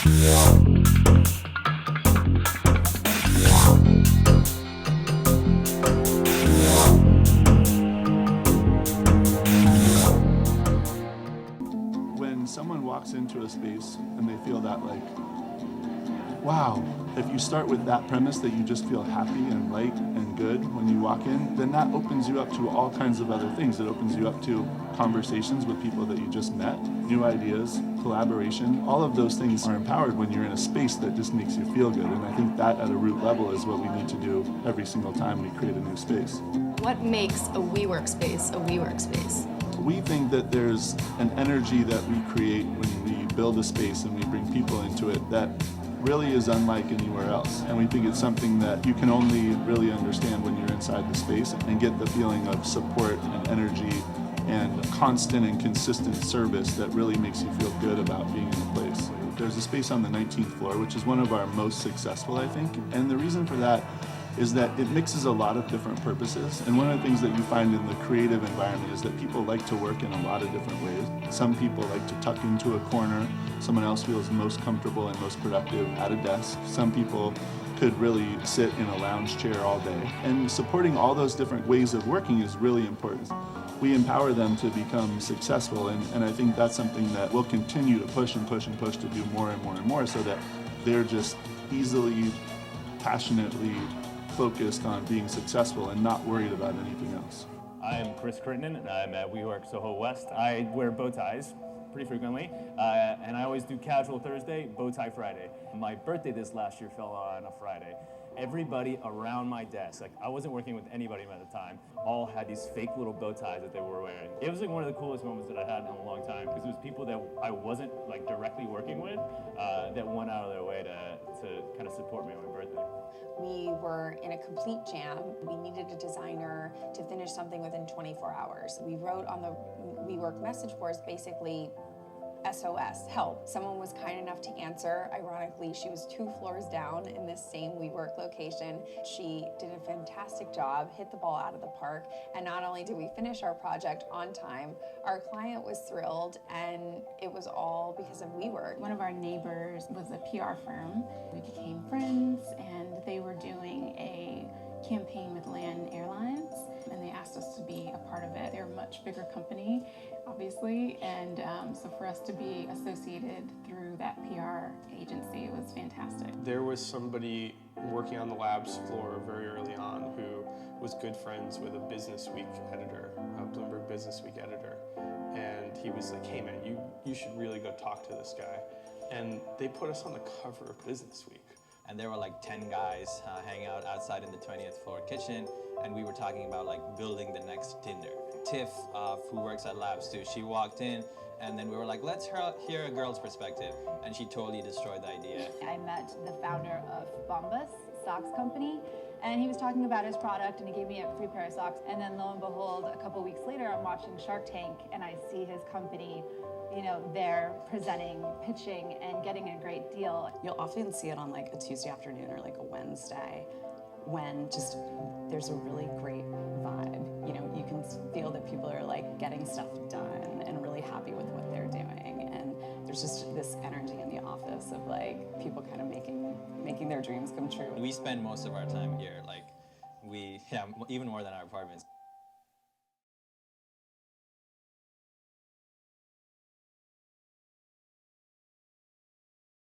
When someone walks into a space and they feel that like, wow, if you start with that premise that you just feel happy and light and good when you walk in, then that opens you up to all kinds of other things. It opens you up to conversations with people that you just met, new ideas, collaboration. All of those things are empowered when you're in a space that just makes you feel good. And I think that at a root level is what we need to do every single time we create a new space. What makes a WeWork space a WeWork space? We think that there's an energy that we create when we build a space and we bring people into it that really is unlike anywhere else. And we think it's something that you can only really understand when you're inside the space and get the feeling of support and energy and constant and consistent service that really makes you feel good about being in the place. There's a space on the 19th floor, which is one of our most successful, I think. And the reason for that is that it mixes a lot of different purposes. And one of the things that you find in the creative environment is that people like to work in a lot of different ways. Some people like to tuck into a corner. Someone else feels most comfortable and most productive at a desk. Some people could really sit in a lounge chair all day. And supporting all those different ways of working is really important. We empower them to become successful, and I think that's something that we'll continue to push and push and push to do more and more and more so that they're just easily, passionately focused on being successful and not worried about anything else. I'm Chris Crittenden, and I'm at WeWork Soho West. I wear bow ties pretty frequently, and I always do casual Thursday, bow tie Friday. My birthday this last year fell on a Friday. Everybody around my desk, like I wasn't working with anybody at the time, all had these fake little bow ties that they were wearing. It was like one of the coolest moments that I had in a long time because it was people that I wasn't like directly working with that went out of their way to kind of support me on my birthday. We were in a complete jam. We needed a designer to finish something within 24 hours. We wrote on the WeWork message boards basically SOS, help. Someone was kind enough to answer. Ironically, she was 2 floors down in this same WeWork location. She did a fantastic job, hit the ball out of the park, and not only did we finish our project on time, our client was thrilled, and it was all because of WeWork. One of our neighbors was a PR firm. We became friends, and they were doing a campaign with Land Airlines, and they asked us to be a part of it. They're a much bigger company, obviously, and so for us to be associated through that PR agency was fantastic. There was somebody working on the labs floor very early on who was good friends with a Business Week editor, a Bloomberg Business Week editor, and he was like, hey man, you should really go talk to this guy. And they put us on the cover of Business Week. And there were like 10 guys hanging out outside in the 20th floor kitchen, and we were talking about like building the next Tinder. Tiff, who works at Labs too, she walked in, and then we were like, let's hear a girl's perspective, and she totally destroyed the idea. I met the founder of Bombas socks company, and he was talking about his product, and he gave me a free pair of socks. And then lo and behold, a couple weeks later, I'm watching Shark Tank, and I see his company, they're presenting, pitching, and getting a great deal. You'll often see it on like a Tuesday afternoon or like a Wednesday when just there's a really great vibe. You can feel that people are like getting stuff done and really happy with what they're doing. And there's just this energy in the office of like people kind of making their dreams come true. We spend most of our time here, even more than our apartments.